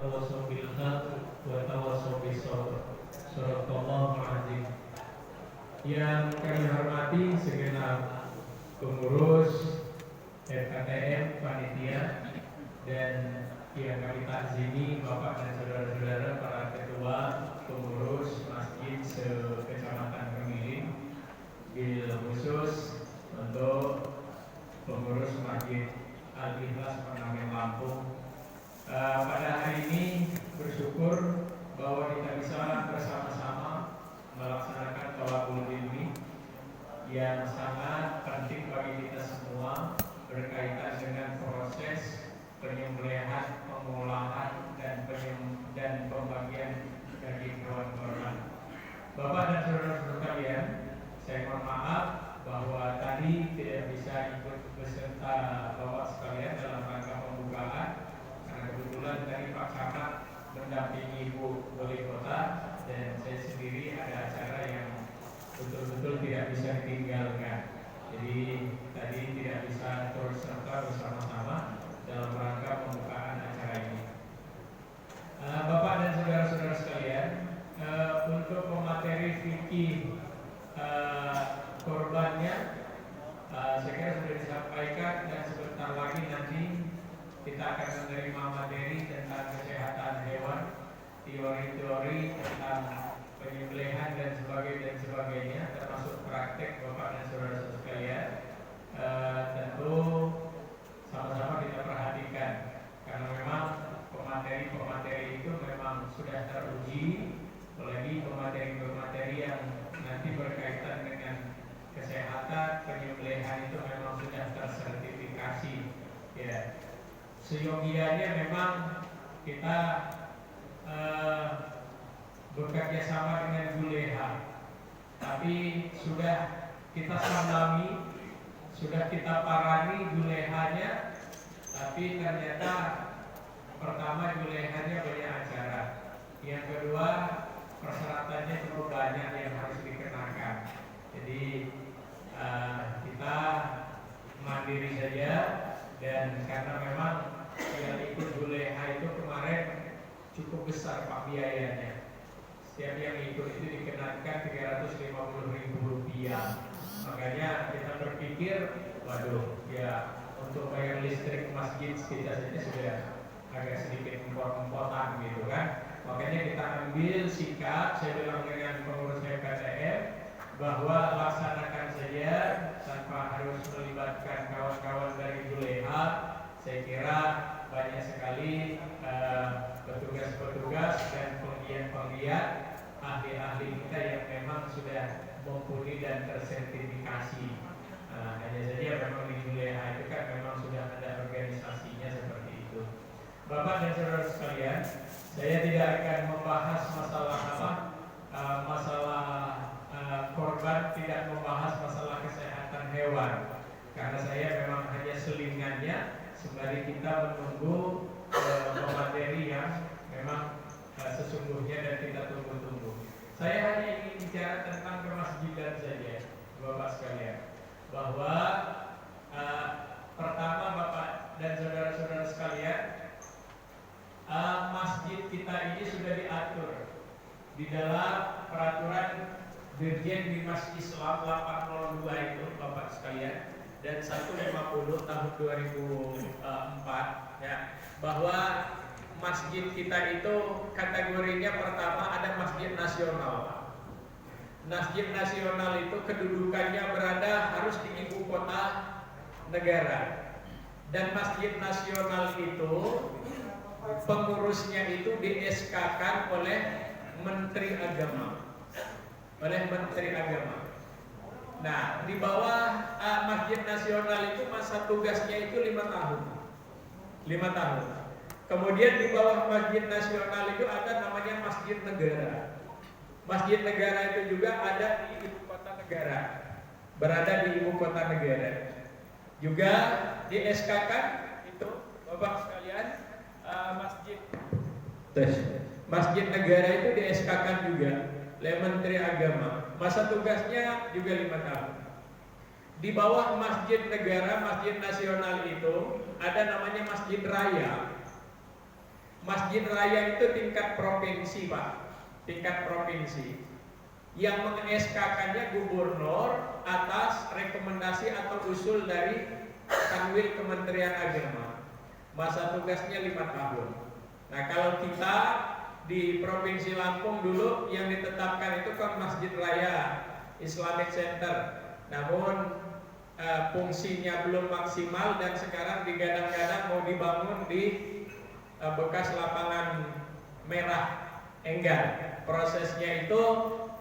tawasaw bil haq wa tawasaw bis sabr. Shadaqallahu azim. Yang kami hormati segenap pengurus FKTM, panitia, dan yang kami takzimi Bapak dan saudara-saudara para ketua pengurus masjid se-Kecamatan Kemiling, bil khusus untuk pengurus Masjid Al-Ikhlas Pengamen Lampung. Pada hari ini bersyukur bahwa kita bisa bersama-sama melaksanakan thalaqul ilmi yang sangat penting bagi kita semua berkaitan dengan proses penyembelihan, pengolahan dan pembagian daging hewan korban. Bapak dan saudara-saudara sekalian, saya mohon maaf bahwa tadi tidak bisa ikut beserta Bapak sekalian dalam rangka pembukaan karena kebetulan tadi Pak Camat mendampingi Ibu Wali Kota dan saya sendiri ada acara yang betul-betul tidak bisa ditinggalkan. Jadi tadi tidak bisa terus serta bersama-sama dalam rangka pembukaan acara ini. Bapak dan saudara-saudara sekalian, untuk pemateri fikih korbannya saya kira sudah disampaikan dan sebentar lagi nanti kita akan menerima materi tentang kesehatan hewan, teori-teori tentang penyembelihan dan sebagainya termasuk praktek Bapak dan saudara-saudara sekalian. Tentu sama-sama kita perhatikan karena memang pemateri itu memang sudah teruji, apalagi pemateri yang nanti berkaitan dengan kesehatan penyembelihan itu memang sudah tersertifikasi. Ya, seyogianya memang kita bekerja sama dengan Juleha, tapi sudah kita sandami, sudah kita parani Julehanya, tapi ternyata pertama Julehanya banyak acara, yang kedua persyaratannya cukup banyak yang harus dikenakan. Jadi kita mandiri saja, dan karena memang yang ikut Juleha itu kemarin cukup besar Pak biayanya. Setiap yang ikut itu dikenakan Rp350.000. Makanya kita berpikir, waduh, ya untuk bayar listrik masjid kita saja sudah agak sedikit empot-empotan gitu kan. Makanya kita ambil sikap, saya bilang dengan pengurus FKTM, bahwa laksanakan saja tanpa harus melibatkan kawan-kawan dari Juleha. Saya kira banyak sekali petugas-petugas dan penggiat-penggiat ahli-ahli kita yang memang sudah mumpuni dan tersertifikasi. Hanya saja memang di Juleha itu kan memang sudah ada organisasinya seperti itu. Bapak dan saudara sekalian, saya tidak akan membahas masalah masalah korban, tidak membahas masalah kesehatan hewan, karena saya memang hanya selingannya sembari kita menunggu pemateri yang memang sesungguhnya dan kita tunggu-tunggu. Saya hanya ingin bicara tentang kemasjidan saja, Bapak sekalian, bahwa pertama Bapak dan saudara-saudara sekalian, masjid kita ini sudah diatur di dalam peraturan Dirjen Bimas Islam 802 itu Bapak sekalian, dan 150 tahun 2004 ya, bahwa masjid kita itu kategorinya pertama ada masjid nasional. Masjid nasional itu kedudukannya berada harus di ibu kota negara, dan masjid nasional itu pengurusnya itu di-SK-kan oleh Menteri Agama. Nah, di bawah masjid nasional itu masa tugasnya itu 5 tahun. Kemudian di bawah masjid nasional itu ada namanya masjid negara. Masjid negara itu juga ada di ibu kota negara, berada di ibu kota negara. Juga di SK-kan itu Bapak sekalian, masjid negara itu di SK-kan juga oleh Menteri Agama. Masa tugasnya juga 5 tahun. Di bawah masjid negara, masjid nasional itu ada namanya masjid raya. Masjid raya itu tingkat provinsi, Pak. Tingkat provinsi. Yang meng-SK-kannya gubernur atas rekomendasi atau usul dari Kanwil Kementerian Agama. Masa tugasnya 5 tahun. Nah, kalau kita di Provinsi Lampung dulu yang ditetapkan itu kan Masjid Raya Islamic Center. Namun fungsinya belum maksimal dan sekarang digadang-gadang mau dibangun di bekas lapangan merah Enggar. Prosesnya itu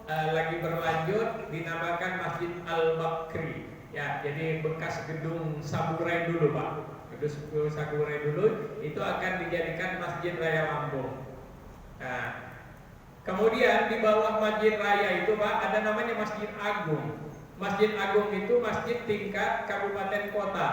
lagi berlanjut, dinamakan Masjid Al-Bakri. Ya, jadi bekas gedung Saburai dulu, Pak. Gedung Saburai dulu itu akan dijadikan Masjid Raya Lampung. Nah, kemudian di bawah Masjid Raya itu, Pak, ada namanya Masjid Agung. Masjid Agung itu masjid tingkat kabupaten kota.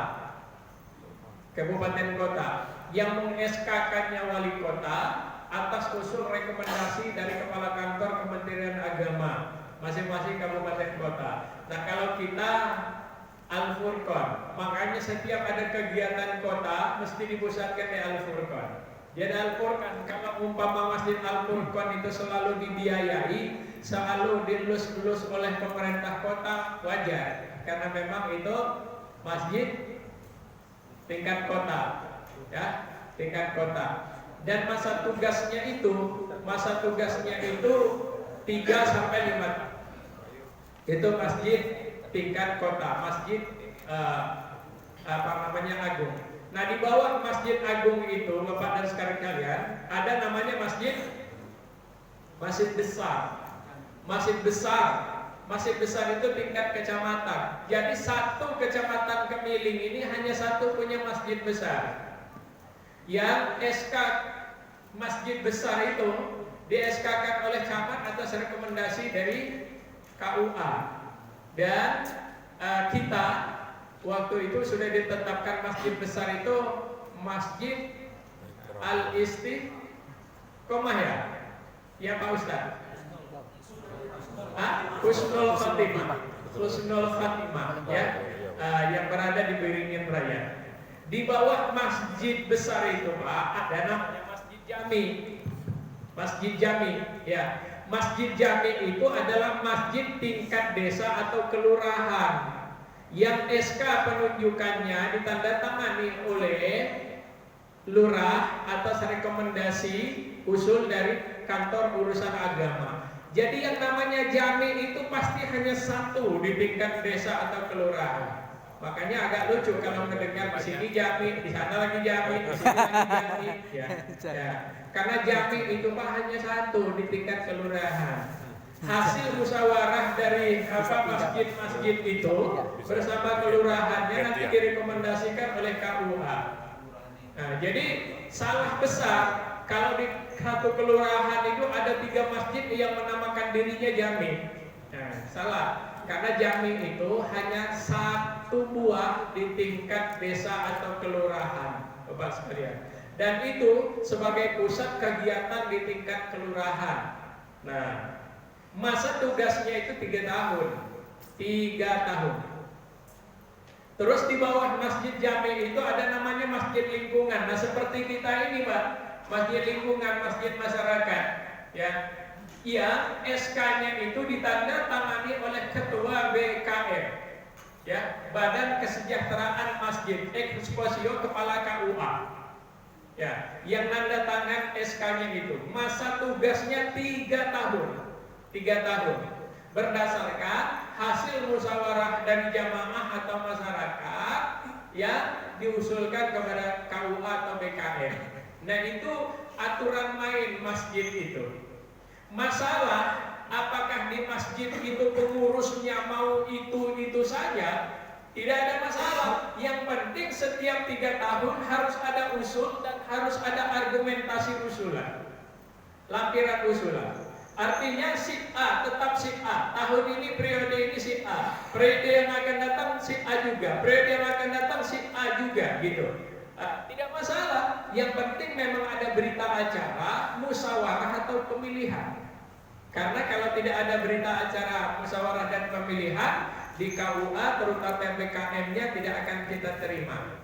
Kabupaten kota yang meng-SK-kannya wali kota atas usul rekomendasi dari Kepala Kantor Kementerian Agama masing-masing kabupaten kota. Nah, kalau kita Al-Furqan, makanya setiap ada kegiatan kota mesti dipusatkan di Al-Furqan. Jadi Al-Furqan, kalau umpama Masjid Al-Furqan itu selalu dibiayai, selalu dilus-lus oleh pemerintah kota, wajar, karena memang itu masjid tingkat kota, ya, tingkat kota. Dan masa tugasnya itu 3 sampai 5 tahun. Itu masjid tingkat kota, masjid agung. Nah, di bawah Masjid Agung itu, Bapak dan saudara kalian, ada namanya masjid besar. Masjid besar itu tingkat kecamatan. Jadi satu kecamatan Kemiling ini hanya satu punya masjid besar. Yang SK masjid besar itu di-SK-kan oleh camat atas rekomendasi dari KUA. Dan kita waktu itu sudah ditetapkan masjid besar itu Masjid Al-Istiqomah, ya Pak Ustadz. Husnul Khatimah, ya, yang berada di Beringin Raya. Di bawah masjid besar itu, Pak, ada namanya Masjid Jami. Masjid Jami, ya. Masjid Jami itu adalah masjid tingkat desa atau kelurahan yang SK penunjukannya ditandatangani oleh lurah atas rekomendasi usul dari kantor urusan agama. Jadi yang namanya jami itu pasti hanya satu di tingkat desa atau kelurahan. Makanya agak lucu kalau mendengar di sini jami, di sana lagi jami, di sini lagi jami. Ya. Karena jami itu Pak hanya satu di tingkat kelurahan. Hasil musyawarah dari masjid-masjid itu bersama kelurahannya nanti direkomendasikan oleh KUA. Nah, jadi salah besar kalau di satu kelurahan itu ada 3 masjid yang menamakan dirinya jami. Nah, salah. Karena jami itu hanya satu buah di tingkat desa atau kelurahan, Bapak sekalian. Dan itu sebagai pusat kegiatan di tingkat kelurahan. Nah, masa tugasnya itu 3 tahun. 3 tahun. Terus di bawah Masjid Jami itu ada namanya Masjid Lingkungan. Nah, seperti kita ini, Pak, Masjid Lingkungan, Masjid Masyarakat, ya. Ya, SK-nya itu ditandatangani oleh Ketua BKM, ya, Badan Kesejahteraan Masjid, Eksposio Kepala KUA, ya, yang nanda tangan SK-nya itu. Masa tugasnya 3 tahun, 3 tahun, berdasarkan hasil musyawarah dari jamaah atau masyarakat yang diusulkan kepada KUA atau BKM. Nah, itu aturan main masjid itu. Masalah apakah di masjid itu pengurusnya mau itu saja, tidak ada masalah. Yang penting setiap 3 tahun harus ada usul dan harus ada argumentasi usulan, lampiran usulan. Artinya sip A tetap sip A. Tahun ini periode ini sip A, periode yang akan datang sip A juga, periode yang akan datang sip A juga, gitu. Tidak masalah. Yang penting memang ada berita acara musyawarah atau pemilihan. Karena kalau tidak ada berita acara musyawarah dan pemilihan di KUA terutama BKM-nya tidak akan kita terima.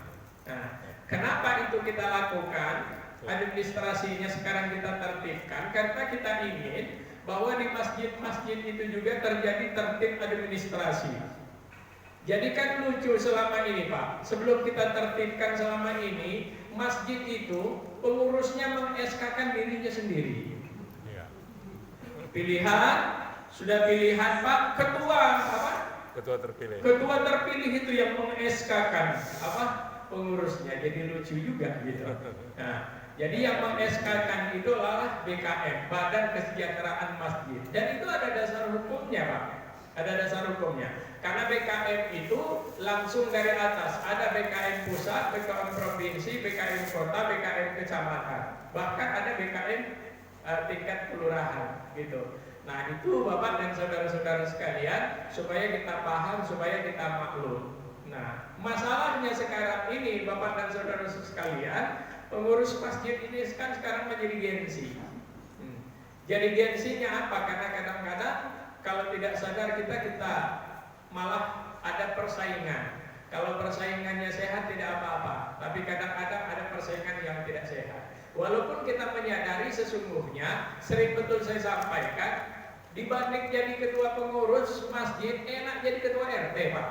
Nah, kenapa itu kita lakukan? administrasinya sekarang kita tertibkan karena kita ingin bahwa di masjid-masjid itu juga terjadi tertib administrasi. Jadi kan lucu selama ini Pak, sebelum kita tertibkan selama ini, masjid itu pengurusnya meng-SK-kan dirinya sendiri. Pilihan, sudah pilihan Pak, ketua apa? Ketua terpilih itu yang meng-SK-kan apa? Pengurusnya. Jadi lucu juga gitu. Nah, jadi yang meng-SK-kan itu adalah BKM, Badan Kesejahteraan Masjid. Dan itu ada dasar hukumnya Pak. Ada dasar hukumnya. Karena BKM itu langsung dari atas. Ada BKM pusat, BKM provinsi, BKM kota, BKM kecamatan. Bahkan ada BKM tingkat kelurahan gitu. Nah itu Bapak dan saudara-saudara sekalian, supaya kita paham, supaya kita maklum. Nah masalahnya sekarang ini Bapak dan saudara sekalian, pengurus masjid ini kan sekarang menjadi gengsi. Jadi gengsinya apa? Karena kadang-kadang kalau tidak sadar kita malah ada persaingan. Kalau persaingannya sehat tidak apa-apa, tapi kadang-kadang ada persaingan yang tidak sehat. Walaupun kita menyadari sesungguhnya, sering betul saya sampaikan, dibanding jadi ketua pengurus masjid, enak jadi ketua RT Pak.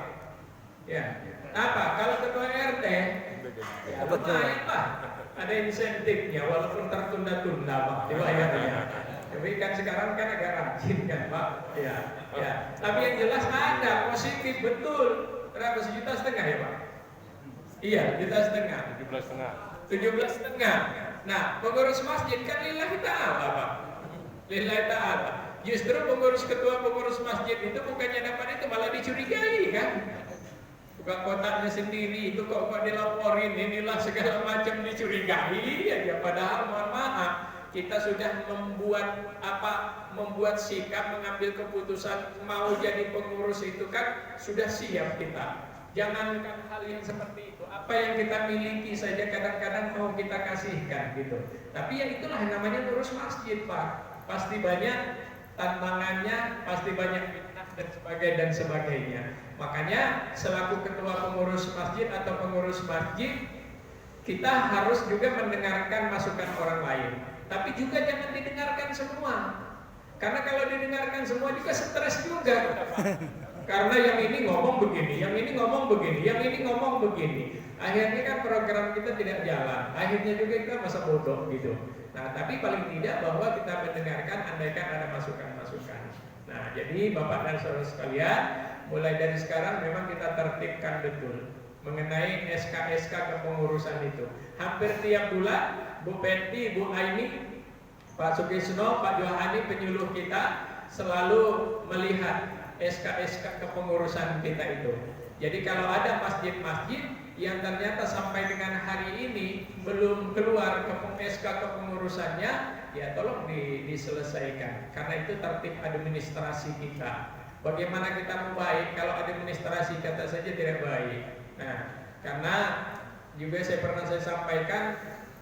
Ya, apa? Kalau ketua RT, ya lumayan Pak, ada insentifnya, walaupun tertunda-tunda Pak, dibayarnya. Tapi kan sekarang kan agak rajin kan Pak. Ya. Tapi yang jelas ada positif betul. Berapa, 1,5 juta ya Pak? Iya, 1,5 juta. 17,5. Nah, pengurus masjid kan lillahi ta'ala Pak. Lillahi ta'ala. Justru ketua pengurus masjid itu bukannya dapat itu, malah dicurigai kan. Bukan kotaknya sendiri itu kok dilaporin, inilah segala macam dicurigai ya. Padahal mohon maaf, kita sudah membuat sikap, mengambil keputusan mau jadi pengurus itu kan sudah siap kita. Jangankan hal yang seperti itu, apa yang kita miliki saja kadang-kadang mau kita kasihkan gitu. Tapi ya itulah namanya ngurus masjid Pak. Pasti banyak tantangannya, pasti banyak fitnah dan sebagainya. Makanya selaku ketua pengurus masjid atau pengurus masjid, kita harus juga mendengarkan masukan orang lain. Tapi juga jangan didengarkan semua. Karena kalau didengarkan semua juga stres juga. Karena yang ini ngomong begini, yang ini ngomong begini, yang ini ngomong begini. Akhirnya kan program kita tidak jalan. Akhirnya juga kita masa bodoh gitu. Nah, tapi paling tidak bahwa kita mendengarkan, andaikan ada masukan-masukan. Nah, jadi Bapak dan Saudara sekalian, mulai dari sekarang memang kita tertibkan betul mengenai SK-SK kepengurusan itu. Hampir tiap bulan Bu Peti, Bu Aini, Pak Sukisno, Pak Johani penyuluh kita selalu melihat SK-SK kepengurusan kita itu. Jadi kalau ada masjid-masjid yang ternyata sampai dengan hari ini belum keluar SK kepengurusannya, ya tolong diselesaikan. Karena itu tertib administrasi kita. Bagaimana kita membaik kalau administrasi kata saja tidak baik. Nah, karena juga saya sampaikan,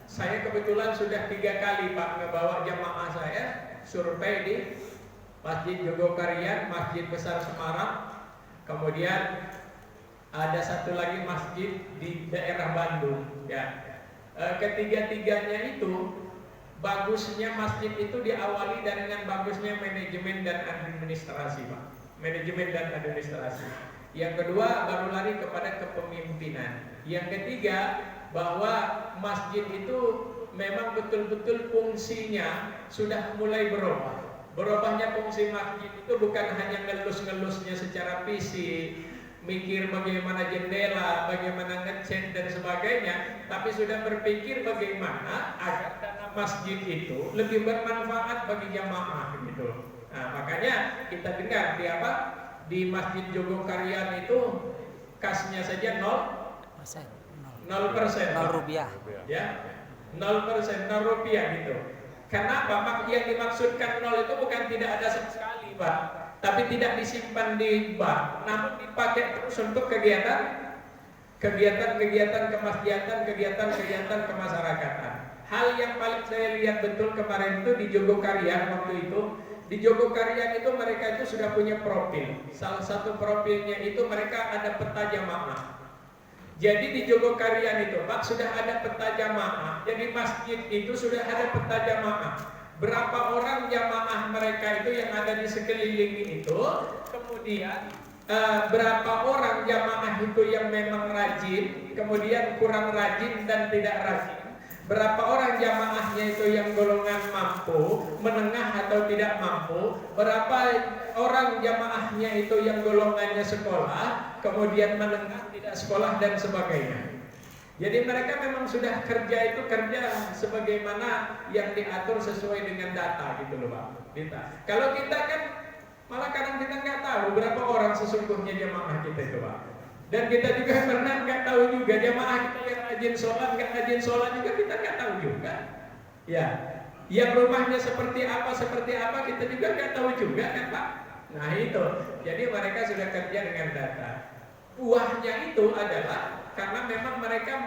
saya kebetulan sudah 3 kali Pak ngebawa jamaah saya survei di Masjid Jogokarian, Masjid Besar Semarang, kemudian ada satu lagi masjid di daerah Bandung. Ya, ketiga-tiganya itu bagusnya masjid itu diawali dengan bagusnya manajemen dan administrasi Pak. Manajemen dan administrasi. Yang kedua baru lari kepada kepemimpinan. Yang ketiga bahwa masjid itu memang betul-betul fungsinya sudah mulai berubah. Berubahnya fungsi masjid itu bukan hanya ngelus-ngelusnya secara fisik, mikir bagaimana jendela, bagaimana ngecat dan sebagainya, tapi sudah berpikir bagaimana agar dana masjid itu lebih bermanfaat bagi jamaah gitu. Nah, makanya kita dengar di Masjid Jogokarian itu kasnya saja 0%, 0 rupiah, ya, 0%, 0 rupiah gitu. Kenapa? Yang dimaksudkan 0 itu bukan tidak ada sama sekali Pak, tapi tidak disimpan di bank, namun dipakai terus untuk kegiatan kemasjidan, kegiatan kemasyarakatan. Hal yang paling saya lihat betul kemarin itu di Jogokarian waktu itu. Di Jogokarian itu mereka itu sudah punya profil. Salah satu profilnya itu mereka ada peta jamaah. Jadi di Jogokarian itu Pak sudah ada peta jamaah. Jadi masjid itu sudah ada peta jamaah. Berapa orang jamaah mereka itu yang ada di sekeliling itu. Kemudian berapa orang jamaah itu yang memang rajin, kemudian kurang rajin dan tidak rajin. Berapa orang jamaahnya itu yang golongan mampu, menengah atau tidak mampu. Berapa orang jamaahnya itu yang golongannya sekolah, kemudian menengah, tidak sekolah dan sebagainya. Jadi mereka memang sudah kerja itu kerja sebagaimana yang diatur sesuai dengan data gitu loh Pak. Kalau kita kan malah kadang kita nggak tahu berapa orang sesungguhnya jamaah kita itu Pak. Dan kita juga pernah nggak tahu juga jamaah kita yang rajin sholat, nggak rajin sholat juga kita nggak tahu juga. Ya, yang rumahnya seperti apa kita juga nggak tahu juga kan Pak. Nah itu, jadi mereka sudah kerja dengan data. Buahnya itu adalah karena memang mereka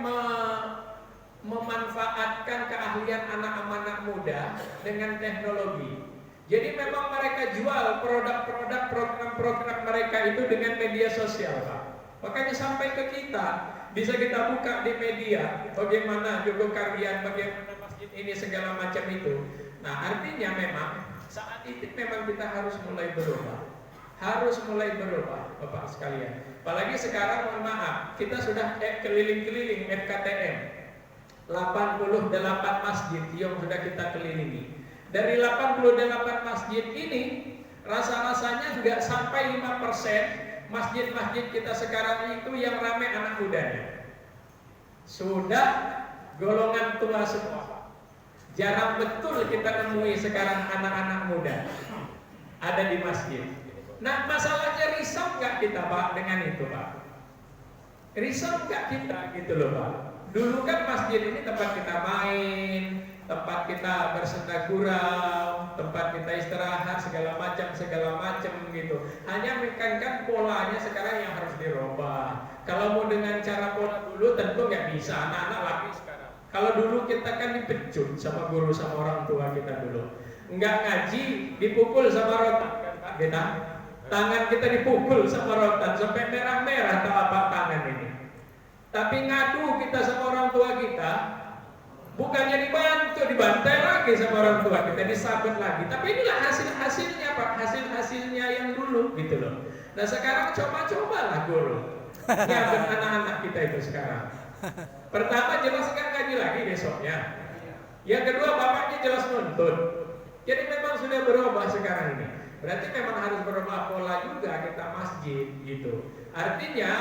memanfaatkan keahlian anak-anak muda dengan teknologi. Jadi memang mereka jual produk-produk program-program mereka itu dengan media sosial Pak. Makanya sampai ke kita, bisa kita buka di media bagaimana Jogokarian, bagaimana masjid ini segala macam itu. Nah artinya memang saat itu memang kita harus mulai berubah. Harus mulai berubah Bapak sekalian. Apalagi sekarang mohon maaf, kita sudah keliling-keliling FKTM 88 masjid yang sudah kita kelilingi. Dari 88 masjid ini rasa-rasanya nggak sampai 5% masjid-masjid kita sekarang itu yang ramai anak mudanya. Sudah golongan tua semua. Jarang betul kita temui sekarang anak-anak muda ada di masjid. Nah masalahnya risau nggak kita Pak dengan itu Pak? Risau nggak kita gitu loh Pak? Dulu kan masjid ini tempat kita main, tempat kita bersenda gurau, tempat kita istirahat segala macam gitu. Hanya kan polanya sekarang yang harus dirubah. Kalau mau dengan cara pola dulu tentu nggak bisa. Anak-anak lagi sekarang. Kalau dulu kita kan dipecut sama guru sama orang tua kita dulu. Nggak ngaji dipukul sama rotan kan Pak kita. Tangan kita dipukul sama rotan sampai merah-merah telapak tangan ini. Tapi ngadu kita sama orang tua kita, bukannya dibantu, dibantai lagi sama orang tua kita, disabet lagi. Tapi inilah hasil-hasilnya Pak, hasil-hasilnya yang dulu gitu loh. Nah sekarang coba-cobalah guru nyabet anak-anak kita itu sekarang. Pertama jelas kan ngaji lagi besoknya. Yang kedua bapaknya jelas nuntut. Jadi memang sudah berubah sekarang ini. Berarti memang harus berubah pola juga kita masjid gitu. Artinya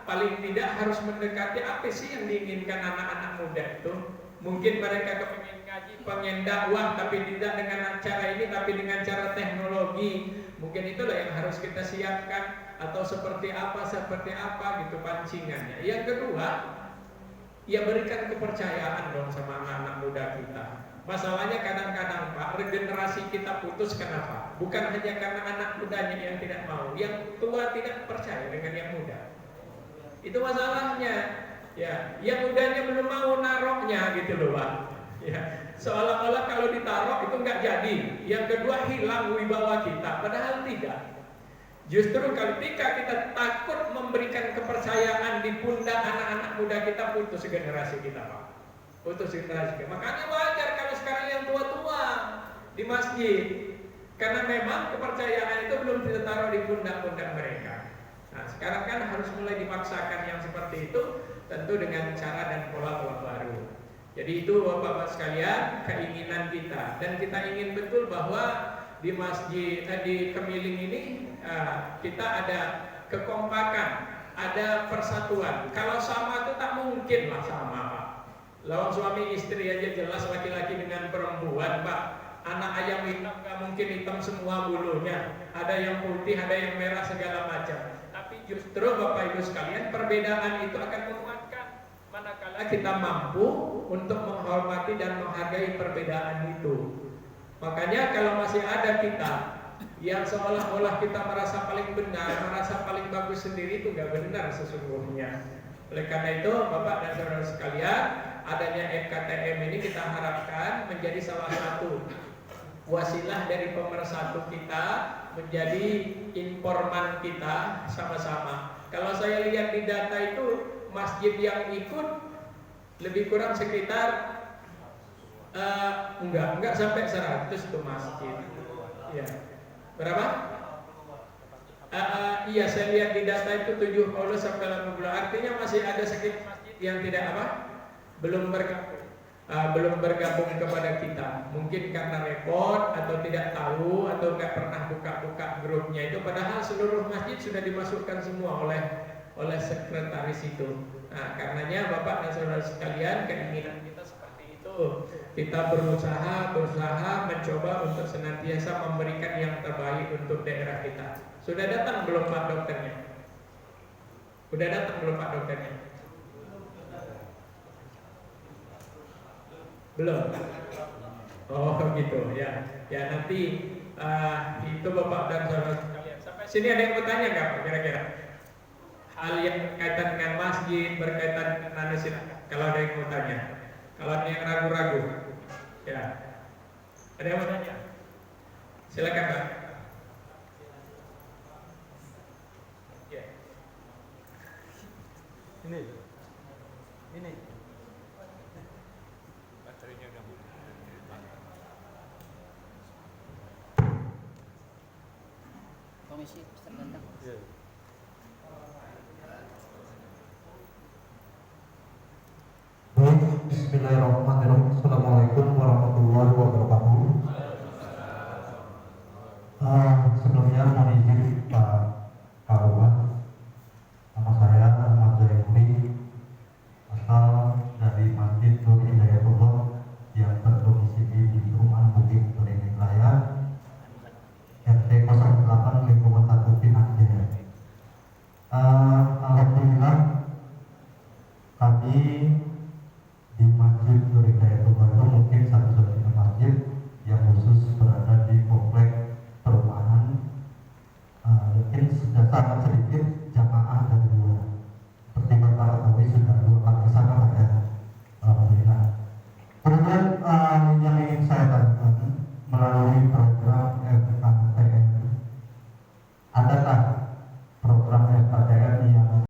paling tidak harus mendekati apa sih yang diinginkan anak-anak muda itu. Mungkin mereka kepengen ngaji, pengen dakwah, tapi tidak dengan cara ini, tapi dengan cara teknologi. Mungkin itulah yang harus kita siapkan. Atau seperti apa gitu pancingannya. Yang kedua, ya berikan kepercayaan dong sama anak-anak muda kita. Masalahnya kadang-kadang Pak, regenerasi kita putus kenapa? Bukan hanya karena anak mudanya yang tidak mau, yang tua tidak percaya dengan yang muda. Itu masalahnya. Ya, yang mudanya belum mau naruhnya gitu loh Pak. Ya, seolah-olah kalau ditaruh itu nggak jadi. Yang kedua hilang wibawa kita, padahal tidak. Justru ketika kita takut memberikan kepercayaan di pundak anak-anak muda kita, putus generasi kita Pak. Putus generasi kita. Makanya wajar kalau sekarang yang tua-tua di masjid, karena memang kepercayaan itu belum ditaruh di pundak-pundak mereka. Nah sekarang kan harus mulai dipaksakan yang seperti itu, tentu dengan cara dan pola-pola baru. Jadi itu Bapak-Bapak sekalian keinginan kita, dan kita ingin betul bahwa di masjid di Kemiling ini kita ada kekompakan, ada persatuan. Kalau sama itu tak mungkin lah sama Pak. Lawan suami istri aja jelas, laki-laki dengan perempuan Pak. Anak ayam hitam gak mungkin hitam semua bulunya. Ada yang putih, ada yang merah segala macam. Tapi justru Bapak Ibu sekalian perbedaan itu akan menguatkan manakala kita mampu untuk menghormati dan menghargai perbedaan itu. Makanya kalau masih ada kita yang seolah-olah kita merasa paling benar, merasa paling bagus sendiri, itu gak benar sesungguhnya. Oleh karena itu Bapak dan Saudara sekalian, adanya FKTM ini kita harapkan menjadi salah satu wasilah dari pemersatu kita, menjadi informan kita sama-sama. Kalau saya lihat di data itu masjid yang ikut lebih kurang sekitar enggak sampai 100 tuh masjid. Ya. Berapa? Iya, saya lihat di data itu 70 sampai 80. Artinya masih ada sedikit masjid yang tidak apa? Belum bergabung kepada kita. Mungkin karena repot atau tidak tahu atau nggak pernah buka grupnya itu. Padahal seluruh masjid sudah dimasukkan semua oleh sekretaris itu. Nah, karenanya Bapak dan saudara sekalian, keinginan kita seperti itu. Kita berusaha mencoba untuk senantiasa memberikan yang terbaik untuk daerah kita. Sudah datang belum Pak dokternya? Sudah datang belum Pak dokternya? Belum. Oh gitu ya. Ya nanti itu Bapak dan saudara sekalian. Sampai sini ada yang bertanya nggak Pak kira-kira? Hal yang berkaitan dengan masjid, berkaitan dengan silakan. Kalau ada yang mau tanya, kalau ada yang ragu-ragu, ya. Ada yang mau tanya? Silakan Pak. Ya. Ini. Baterainya udah mau. Komisi tergantang.